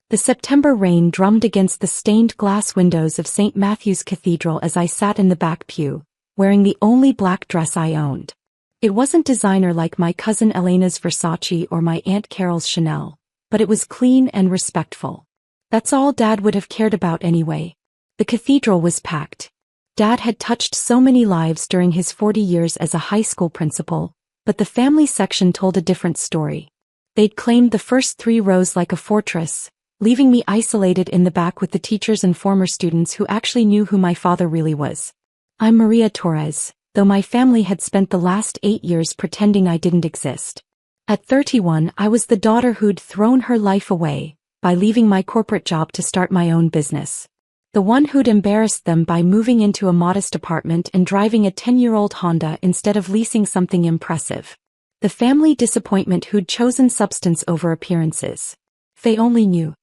The September rain drummed against the stained glass windows of St. Matthew's Cathedral as I sat in the back pew, wearing the only black dress I owned. It wasn't designer like my cousin Elena's Versace or my Aunt Carol's Chanel, but it was clean and respectful. That's all Dad would have cared about anyway. The cathedral was packed. Dad had touched so many lives during his 40 years as a high school principal, but the family section told a different story. They'd claimed the first 3 rows like a fortress, leaving me isolated in the back with the teachers and former students who actually knew who my father really was. I'm Maria Torres, though my family had spent the last 8 years pretending I didn't exist. At 31, I was the daughter who'd thrown her life away by leaving my corporate job to start my own business. The one who'd embarrassed them by moving into a modest apartment and driving a 10-year-old Honda instead of leasing something impressive. The family disappointment who'd chosen substance over appearances. They only knew.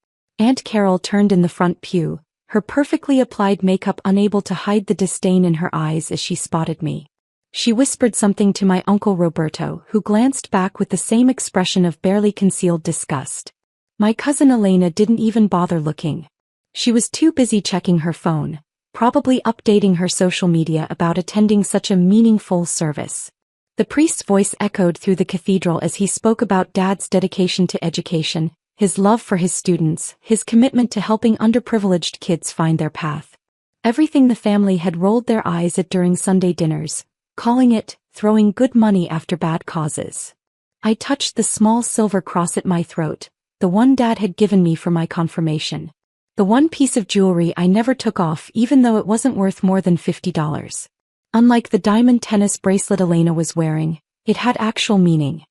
Aunt Carol turned in the front pew, her perfectly applied makeup unable to hide the disdain in her eyes as she spotted me. She whispered something to my Uncle Roberto, who glanced back with the same expression of barely concealed disgust. My cousin Elena didn't even bother looking. She was too busy checking her phone, probably updating her social media about attending such a meaningful service. The priest's voice echoed through the cathedral as he spoke about Dad's dedication to education, his love for his students, his commitment to helping underprivileged kids find their path. Everything the family had rolled their eyes at during Sunday dinners, calling it throwing good money after bad causes. I touched the small silver cross at my throat, the one Dad had given me for my confirmation. The one piece of jewelry I never took off even though it wasn't worth more than $50. Unlike the diamond tennis bracelet Elena was wearing, it had actual meaning.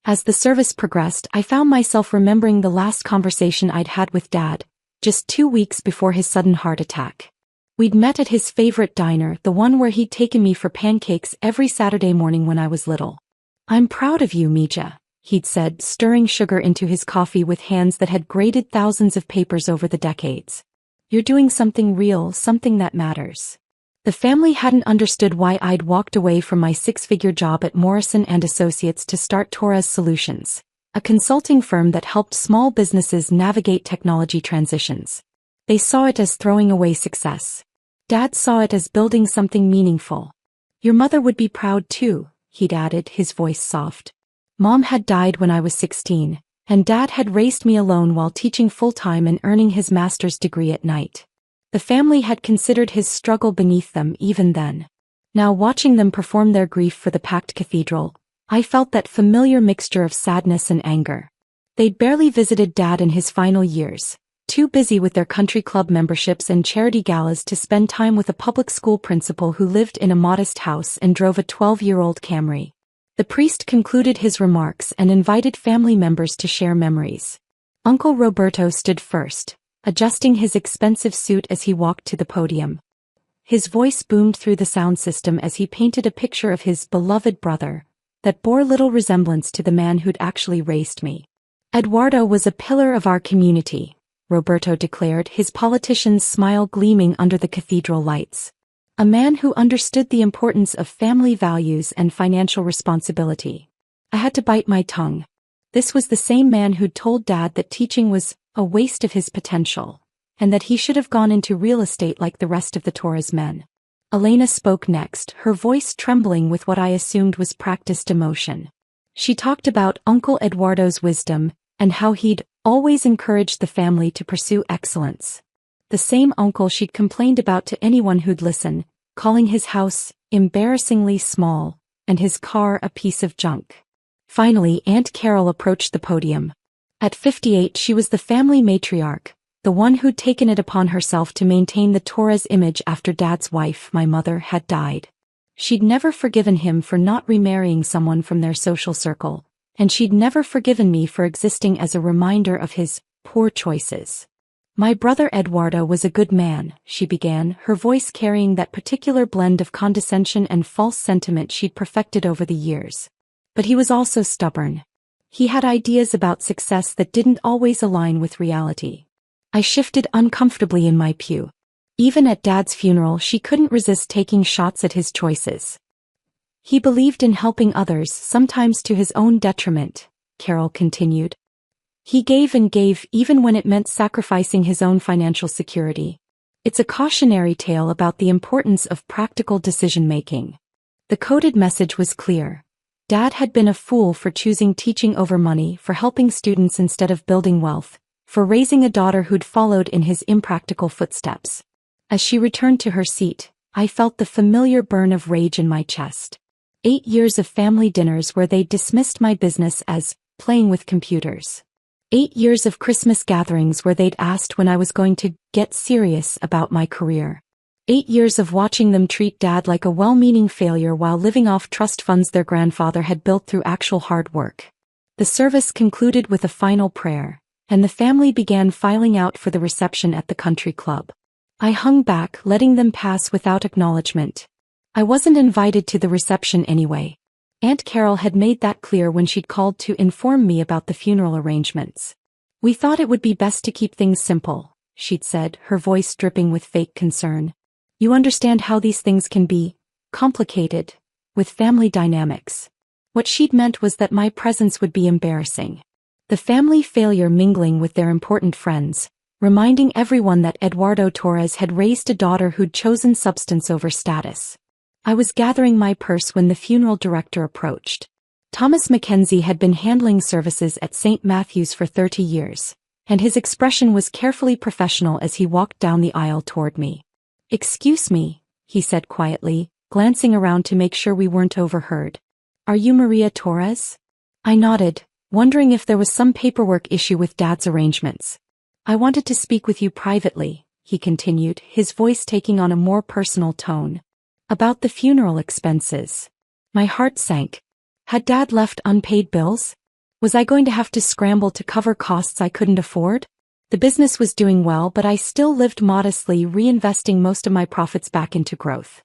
As the service progressed, I found myself remembering the last conversation I'd had with Dad, just 2 weeks before his sudden heart attack. We'd met at his favorite diner, the one where he'd taken me for pancakes every Saturday morning when I was little. "I'm proud of you, Mija," he'd said, stirring sugar into his coffee with hands that had graded thousands of papers over the decades. "You're doing something real, something that matters." The family hadn't understood why I'd walked away from my 6-figure job at Morrison & Associates to start Torres Solutions, a consulting firm that helped small businesses navigate technology transitions. They saw it as throwing away success. Dad saw it as building something meaningful. "Your mother would be proud too," he'd added, his voice soft. Mom had died when I was 16, and Dad had raised me alone while teaching full-time and earning his master's degree at night. The family had considered his struggle beneath them even then. Now watching them perform their grief for the packed cathedral, I felt that familiar mixture of sadness and anger. They'd barely visited Dad in his final years, too busy with their country club memberships and charity galas to spend time with a public school principal who lived in a modest house and drove a 12-year-old Camry. The priest concluded his remarks and invited family members to share memories. Uncle Roberto stood first, adjusting his expensive suit as he walked to the podium. His voice boomed through the sound system as he painted a picture of his beloved brother that bore little resemblance to the man who'd actually raised me. "Eduardo was a pillar of our community," Roberto declared, his politician's smile gleaming under the cathedral lights. "A man who understood the importance of family values and financial responsibility." I had to bite my tongue. This was the same man who'd told Dad that teaching was a waste of his potential, and that he should have gone into real estate like the rest of the Torres men. Elena spoke next, her voice trembling with what I assumed was practiced emotion. She talked about Uncle Eduardo's wisdom, and how he'd always encouraged the family to pursue excellence. The same uncle she'd complained about to anyone who'd listen, calling his house embarrassingly small, and his car a piece of junk. Finally, Aunt Carol approached the podium. At 58 she was the family matriarch, the one who'd taken it upon herself to maintain the Torres image after Dad's wife, my mother, had died. She'd never forgiven him for not remarrying someone from their social circle, and she'd never forgiven me for existing as a reminder of his poor choices. "My brother Eduardo was a good man," she began, her voice carrying that particular blend of condescension and false sentiment she'd perfected over the years. "But he was also stubborn. He had ideas about success that didn't always align with reality." I shifted uncomfortably in my pew. Even at Dad's funeral she couldn't resist taking shots at his choices. "He believed in helping others, sometimes to his own detriment," Carol continued. He gave and gave even when it meant sacrificing his own financial security. It's a cautionary tale about the importance of practical decision-making. The coded message was clear. Dad had been a fool for choosing teaching over money, for helping students instead of building wealth, for raising a daughter who'd followed in his impractical footsteps. As she returned to her seat, I felt the familiar burn of rage in my chest. 8 years of family dinners where they dismissed my business as playing with computers. 8 years of Christmas gatherings where they'd asked when I was going to get serious about my career. 8 years of watching them treat Dad like a well-meaning failure while living off trust funds their grandfather had built through actual hard work. The service concluded with a final prayer, and the family began filing out for the reception at the country club. I hung back, letting them pass without acknowledgement. I wasn't invited to the reception anyway. Aunt Carol had made that clear when she'd called to inform me about the funeral arrangements. "We thought it would be best to keep things simple," she'd said, her voice dripping with fake concern. "You understand how these things can be complicated with family dynamics." What she'd meant was that my presence would be embarrassing. The family failure mingling with their important friends, reminding everyone that Eduardo Torres had raised a daughter who'd chosen substance over status. I was gathering my purse when the funeral director approached. Thomas Mackenzie had been handling services at St. Matthew's for 30 years, and his expression was carefully professional as he walked down the aisle toward me. "Excuse me," he said quietly, glancing around to make sure we weren't overheard. "Are you Maria Torres?" I nodded, wondering if there was some paperwork issue with Dad's arrangements. "I wanted to speak with you privately," he continued, his voice taking on a more personal tone. "About the funeral expenses." My heart sank. Had Dad left unpaid bills? Was I going to have to scramble to cover costs I couldn't afford? The business was doing well, but I still lived modestly, reinvesting most of my profits back into growth.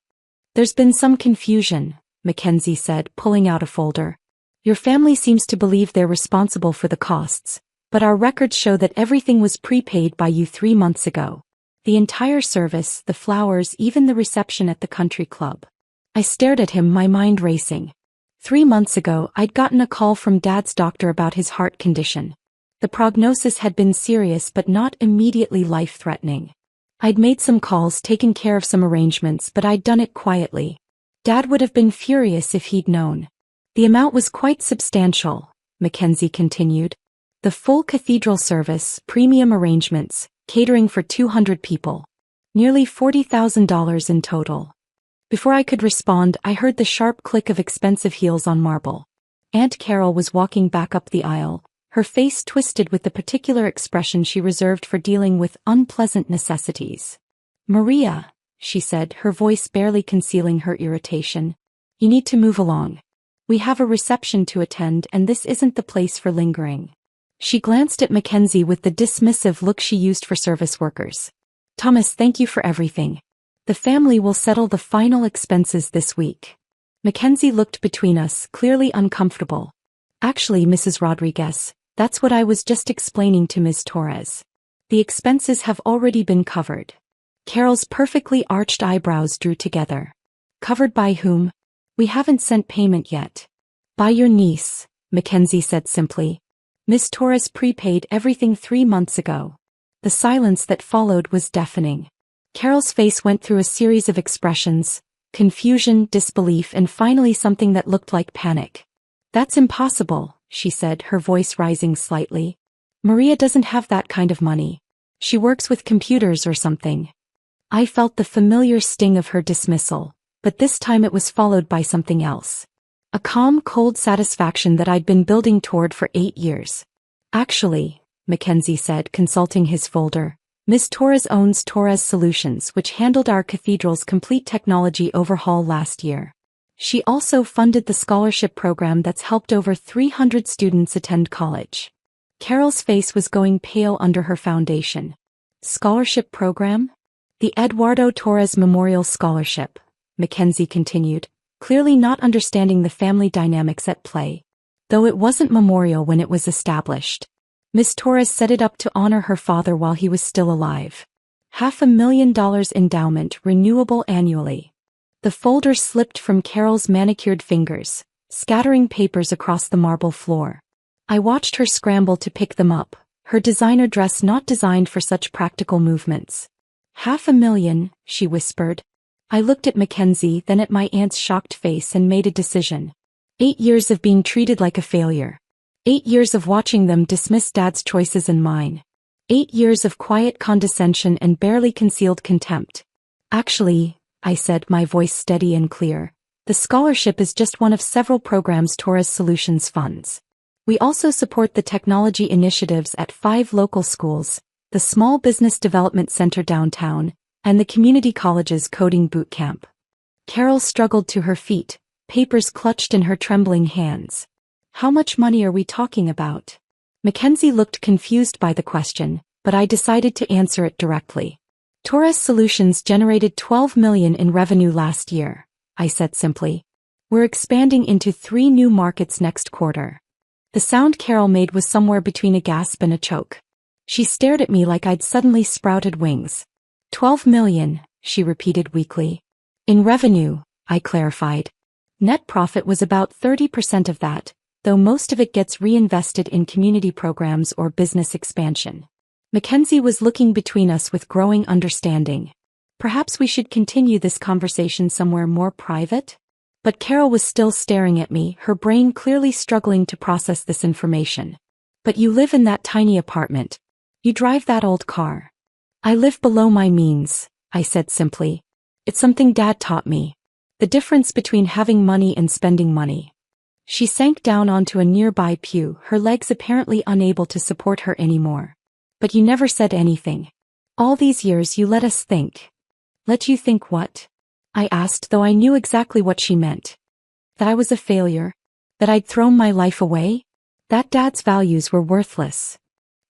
"There's been some confusion," Mackenzie said, pulling out a folder. "Your family seems to believe they're responsible for the costs, but our records show that everything was prepaid by you 3 months ago. The entire service, the flowers, even the reception at the country club." I stared at him, my mind racing. 3 months ago, I'd gotten a call from Dad's doctor about his heart condition. The prognosis had been serious but not immediately life-threatening. I'd made some calls, taken care of some arrangements, but I'd done it quietly. Dad would have been furious if he'd known. "The amount was quite substantial," Mackenzie continued. "The full cathedral service, premium arrangements, catering for 200 people. Nearly $40,000 in total." Before I could respond, I heard the sharp click of expensive heels on marble. Aunt Carol was walking back up the aisle, her face twisted with the particular expression she reserved for dealing with unpleasant necessities. "Maria," she said, her voice barely concealing her irritation, "you need to move along. We have a reception to attend and this isn't the place for lingering." She glanced at Mackenzie with the dismissive look she used for service workers. "Thomas, thank you for everything. The family will settle the final expenses this week." Mackenzie looked between us, clearly uncomfortable. "Actually, Mrs. Rodriguez, that's what I was just explaining to Ms. Torres. The expenses have already been covered." Carol's perfectly arched eyebrows drew together. "Covered by whom?" "We haven't sent payment yet." "By your niece," Mackenzie said simply. "Miss Torres prepaid everything 3 months ago." The silence that followed was deafening. Carol's face went through a series of expressions: confusion, disbelief, and finally something that looked like panic. "That's impossible," she said, her voice rising slightly. "Maria doesn't have that kind of money. She works with computers or something." I felt the familiar sting of her dismissal, but this time it was followed by something else. A calm, cold satisfaction that I'd been building toward for 8 years. "Actually," Mackenzie said, consulting his folder, "Miss Torres owns Torres Solutions, which handled our cathedral's complete technology overhaul last year. She also funded the scholarship program that's helped over 300 students attend college." Carol's face was going pale under her foundation. "Scholarship program?" "The Eduardo Torres Memorial Scholarship," Mackenzie continued, clearly not understanding the family dynamics at play. "Though it wasn't memorial when it was established. Miss Torres set it up to honor her father while he was still alive. $500,000 endowment, renewable annually." The folder slipped from Carol's manicured fingers, scattering papers across the marble floor. I watched her scramble to pick them up, her designer dress not designed for such practical movements. $500,000, she whispered. I looked at Mackenzie, then at my aunt's shocked face and made a decision. 8 years of being treated like a failure. 8 years of watching them dismiss Dad's choices and mine. 8 years of quiet condescension and barely concealed contempt. Actually, I said, my voice steady and clear, the scholarship is just one of several programs Torres Solutions funds. We also support the technology initiatives at 5 local schools, the Small Business Development Center downtown, and the community college's coding boot camp. Carol struggled to her feet, papers clutched in her trembling hands. How much money are we talking about? Mackenzie looked confused by the question, but I decided to answer it directly. Torres Solutions generated $12 million in revenue last year, I said simply. We're expanding into 3 new markets next quarter. The sound Carol made was somewhere between a gasp and a choke. She stared at me like I'd suddenly sprouted wings. 12 million, she repeated weakly. In revenue, I clarified. Net profit was about 30% of that, though most of it gets reinvested in community programs or business expansion. Mackenzie was looking between us with growing understanding. Perhaps we should continue this conversation somewhere more private? But Carol was still staring at me, her brain clearly struggling to process this information. But you live in that tiny apartment. You drive that old car. I live below my means, I said simply. It's something Dad taught me. The difference between having money and spending money. She sank down onto a nearby pew, her legs apparently unable to support her anymore. But you never said anything. All these years you let us think. Let you think what? I asked, though I knew exactly what she meant. That I was a failure? That I'd thrown my life away? That Dad's values were worthless.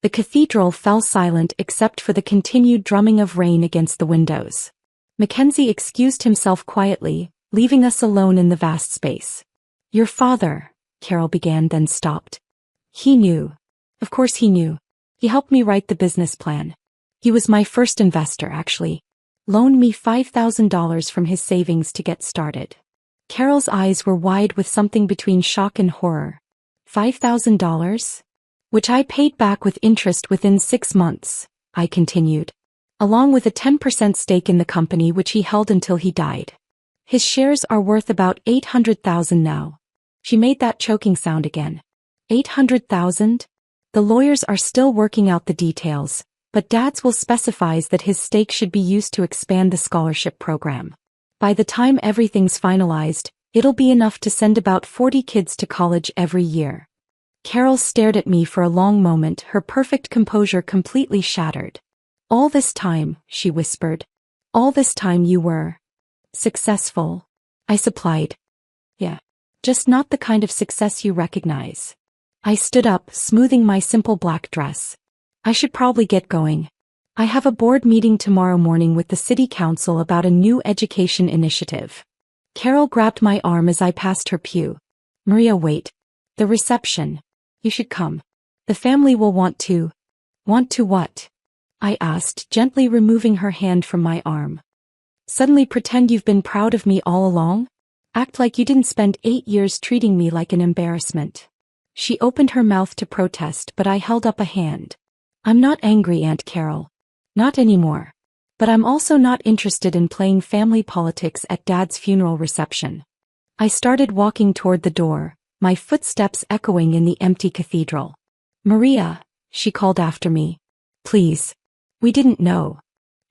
The cathedral fell silent except for the continued drumming of rain against the windows. Mackenzie excused himself quietly, leaving us alone in the vast space. Your father, Carol began, then stopped. He knew. Of course he knew. He helped me write the business plan. He was my first investor, actually. Loaned me $5,000 from his savings to get started. Carol's eyes were wide with something between shock and horror. $5,000? Which I paid back with interest within 6 months, I continued. Along with a 10% stake in the company which he held until he died. His shares are worth about $800,000 now. She made that choking sound again. $800,000? The lawyers are still working out the details, but Dad's will specifies that his stake should be used to expand the scholarship program. By the time everything's finalized, it'll be enough to send about 40 kids to college every year. Carol stared at me for a long moment, her perfect composure completely shattered. All this time, she whispered. All this time you were successful, I supplied. Yeah. Just not the kind of success you recognize. I stood up, smoothing my simple black dress. I should probably get going. I have a board meeting tomorrow morning with the city council about a new education initiative. Carol grabbed my arm as I passed her pew. Maria, wait. The reception. You should come. The family will want to. Want to what? I asked, gently removing her hand from my arm. Suddenly pretend you've been proud of me all along? Act like you didn't spend 8 years treating me like an embarrassment. She opened her mouth to protest, but I held up a hand. I'm not angry, Aunt Carol. Not anymore. But I'm also not interested in playing family politics at Dad's funeral reception. I started walking toward the door, my footsteps echoing in the empty cathedral. Maria, she called after me. Please. We didn't know.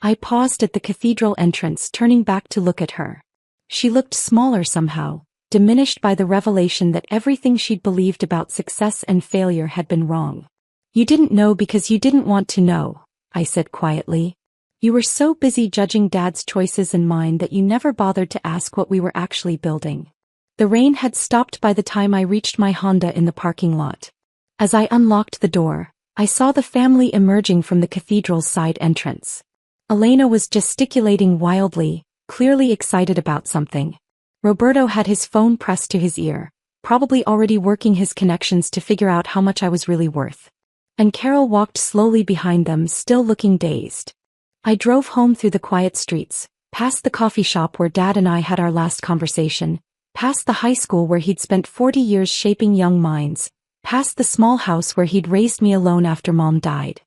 I paused at the cathedral entrance, turning back to look at her. She looked smaller somehow, diminished by the revelation that everything she'd believed about success and failure had been wrong. You didn't know because you didn't want to know, I said quietly. You were so busy judging Dad's choices and mine that you never bothered to ask what we were actually building. The rain had stopped by the time I reached my Honda in the parking lot. As I unlocked the door, I saw the family emerging from the cathedral's side entrance. Elena was gesticulating wildly, clearly excited about something. Roberto had his phone pressed to his ear, probably already working his connections to figure out how much I was really worth. And Carol walked slowly behind them, still looking dazed. I drove home through the quiet streets, past the coffee shop where Dad and I had our last conversation, past the high school where he'd spent 40 years shaping young minds, past the small house where he'd raised me alone after Mom died.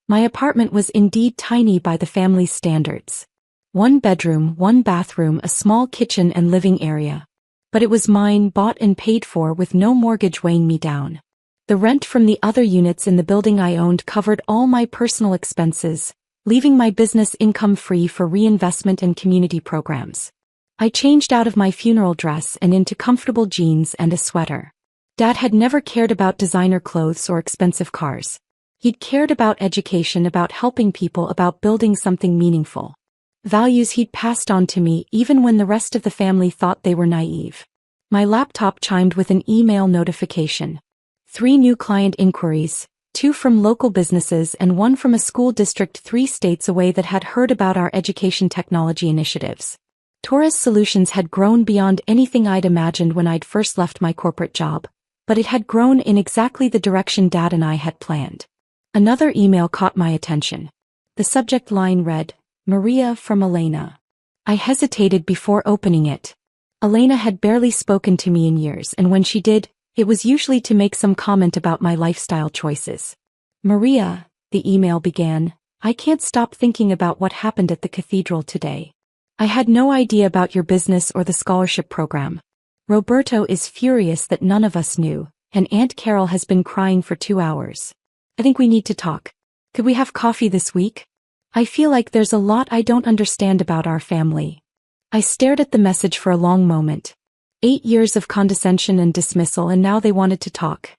My apartment was indeed tiny by the family's standards. 1 bedroom, 1 bathroom, a small kitchen and living area. But it was mine, bought and paid for, with no mortgage weighing me down. The rent from the other units in the building I owned covered all my personal expenses, leaving my business income free for reinvestment and community programs. I changed out of my funeral dress and into comfortable jeans and a sweater. Dad had never cared about designer clothes or expensive cars. He'd cared about education, about helping people, about building something meaningful. Values he'd passed on to me even when the rest of the family thought they were naive. My laptop chimed with an email notification. 3 new client inquiries, 2 from local businesses and 1 from a school district 3 states away that had heard about our education technology initiatives. Torres Solutions had grown beyond anything I'd imagined when I'd first left my corporate job, but it had grown in exactly the direction Dad and I had planned. Another email caught my attention. The subject line read, "Maria from Elena." I hesitated before opening it. Elena had barely spoken to me in years, and when she did, it was usually to make some comment about my lifestyle choices. "Maria," the email began, "I can't stop thinking about what happened at the Cathedral today. I had no idea about your business or the scholarship program. Roberto is furious that none of us knew, and Aunt Carol has been crying for 2 hours. I think we need to talk. Could we have coffee this week? I feel like there's a lot I don't understand about our family." I stared at the message for a long moment. 8 years of condescension and dismissal, and now they wanted to talk.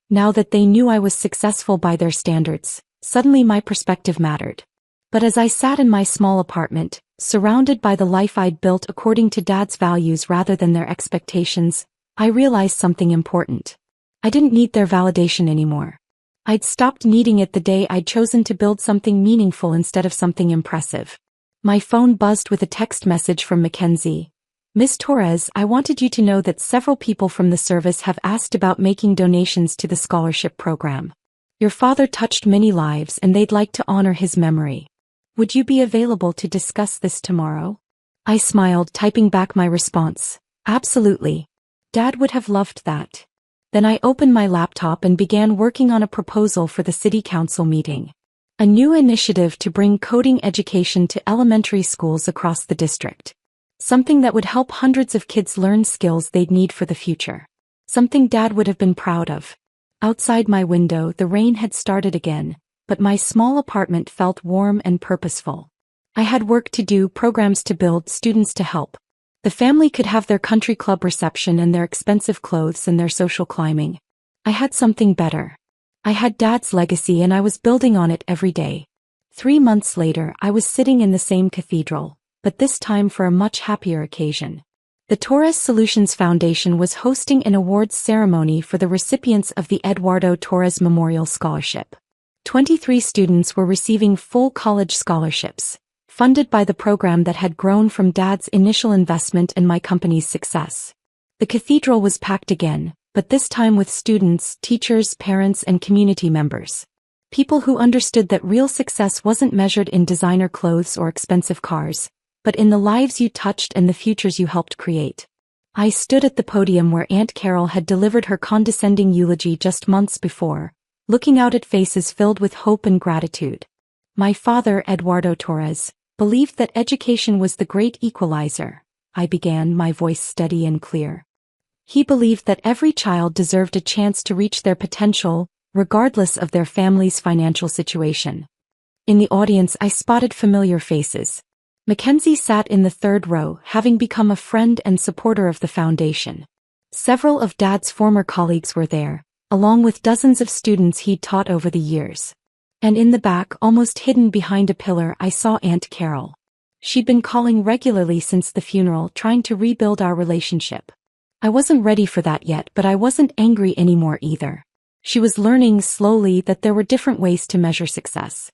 Now that they knew I was successful by their standards, suddenly my perspective mattered. But as I sat in my small apartment, surrounded by the life I'd built according to Dad's values rather than their expectations, I realized something important. I didn't need their validation anymore. I'd stopped needing it the day I'd chosen to build something meaningful instead of something impressive. My phone buzzed with a text message from Mackenzie. "Miss Torres, I wanted you to know that several people from the service have asked about making donations to the scholarship program. Your father touched many lives and they'd like to honor his memory. Would you be available to discuss this tomorrow?" I smiled, typing back my response. Absolutely. Dad would have loved that. Then I opened my laptop and began working on a proposal for the city council meeting. A new initiative to bring coding education to elementary schools across the district. Something that would help hundreds of kids learn skills they'd need for the future. Something Dad would have been proud of. Outside my window, the rain had started again, but my small apartment felt warm and purposeful. I had work to do, programs to build, students to help. The family could have their country club reception and their expensive clothes and their social climbing. I had something better. I had Dad's legacy and I was building on it every day. 3 months later, I was sitting in the same cathedral, but this time for a much happier occasion. The Torres Solutions Foundation was hosting an awards ceremony for the recipients of the Eduardo Torres Memorial Scholarship. 23 students were receiving full college scholarships, funded by the program that had grown from Dad's initial investment and my company's success. The cathedral was packed again, but this time with students, teachers, parents, and community members. People who understood that real success wasn't measured in designer clothes or expensive cars, but in the lives you touched and the futures you helped create. I stood at the podium where Aunt Carol had delivered her condescending eulogy just months before, looking out at faces filled with hope and gratitude. My father, Eduardo Torres, believed that education was the great equalizer. I began, my voice steady and clear. He believed that every child deserved a chance to reach their potential, regardless of their family's financial situation. In the audience, I spotted familiar faces. Mackenzie sat in the 3rd row, having become a friend and supporter of the foundation. Several of Dad's former colleagues were there, along with dozens of students he'd taught over the years. And in the back, almost hidden behind a pillar, I saw Aunt Carol. She'd been calling regularly since the funeral, trying to rebuild our relationship. I wasn't ready for that yet, but I wasn't angry anymore either. She was learning slowly that there were different ways to measure success.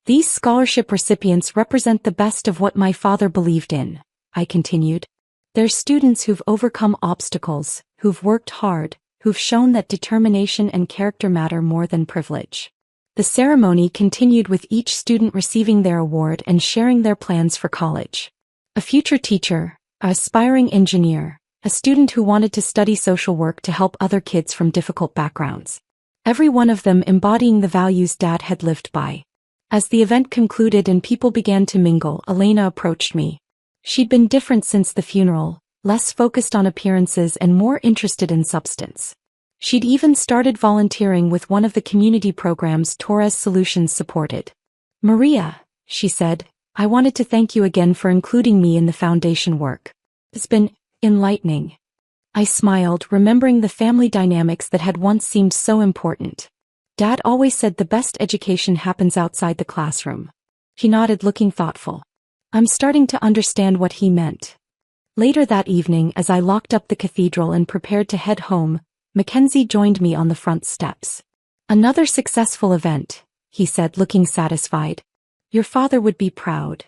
These scholarship recipients represent the best of what my father believed in, I continued. They're students who've overcome obstacles, who've worked hard, who've shown that determination and character matter more than privilege. The ceremony continued with each student receiving their award and sharing their plans for college. A future teacher, an aspiring engineer, a student who wanted to study social work to help other kids from difficult backgrounds. every one of them embodying the values Dad had lived by. As the event concluded and people began to mingle, Elena approached me. She'd been different since the funeral, less focused on appearances and more interested in substance. She'd even started volunteering with one of the community programs Torres Solutions supported. "Maria," she said, "I wanted to thank you again for including me in the foundation work. It's been enlightening." I smiled, remembering the family dynamics that had once seemed so important. Dad always said the best education happens outside the classroom. He nodded, looking thoughtful. I'm starting to understand what he meant. Later that evening, as I locked up the cathedral and prepared to head home, Mackenzie joined me on the front steps. "Another successful event," he said, looking satisfied. "Your father would be proud."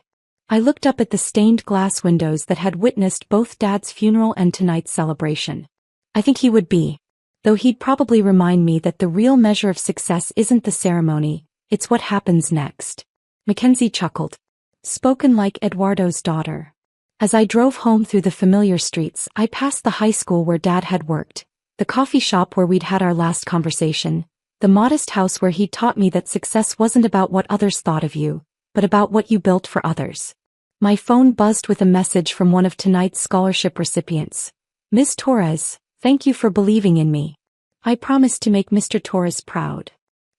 I looked up at the stained glass windows that had witnessed both Dad's funeral and tonight's celebration. I think he would be. Though he'd probably remind me that the real measure of success isn't the ceremony, it's what happens next. Mackenzie chuckled. Spoken like Eduardo's daughter. As I drove home through the familiar streets, I passed the high school where Dad had worked, the coffee shop where we'd had our last conversation, the modest house where he'd taught me that success wasn't about what others thought of you, but about what you built for others. My phone buzzed with a message from one of tonight's scholarship recipients. "Ms. Torres, thank you for believing in me. I promised to make Mr. Torres proud."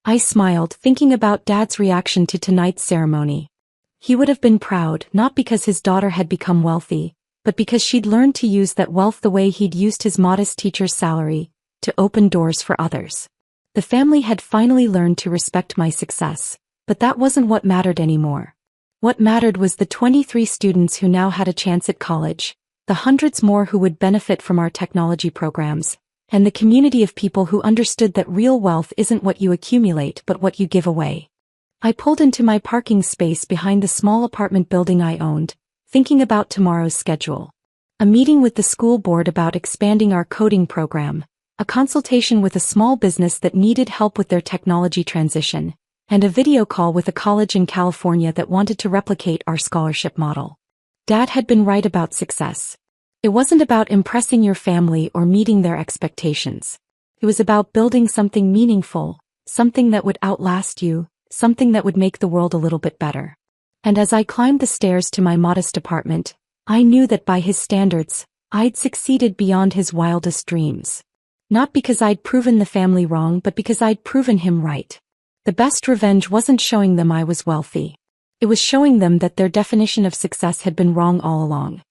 I smiled, thinking about Dad's reaction to tonight's ceremony. He would have been proud, not because his daughter had become wealthy, but because she'd learned to use that wealth the way he'd used his modest teacher's salary, to open doors for others. The family had finally learned to respect my success, but that wasn't what mattered anymore. What mattered was the 23 students who now had a chance at college, the hundreds more who would benefit from our technology programs, and the community of people who understood that real wealth isn't what you accumulate but what you give away. I pulled into my parking space behind the small apartment building I owned, thinking about tomorrow's schedule. A meeting with the school board about expanding our coding program, a consultation with a small business that needed help with their technology transition, and a video call with a college in California that wanted to replicate our scholarship model. Dad had been right about success. It wasn't about impressing your family or meeting their expectations. It was about building something meaningful, something that would outlast you, something that would make the world a little bit better. And as I climbed the stairs to my modest apartment, I knew that by his standards, I'd succeeded beyond his wildest dreams. Not because I'd proven the family wrong, but because I'd proven him right. The best revenge wasn't showing them I was wealthy. It was showing them that their definition of success had been wrong all along.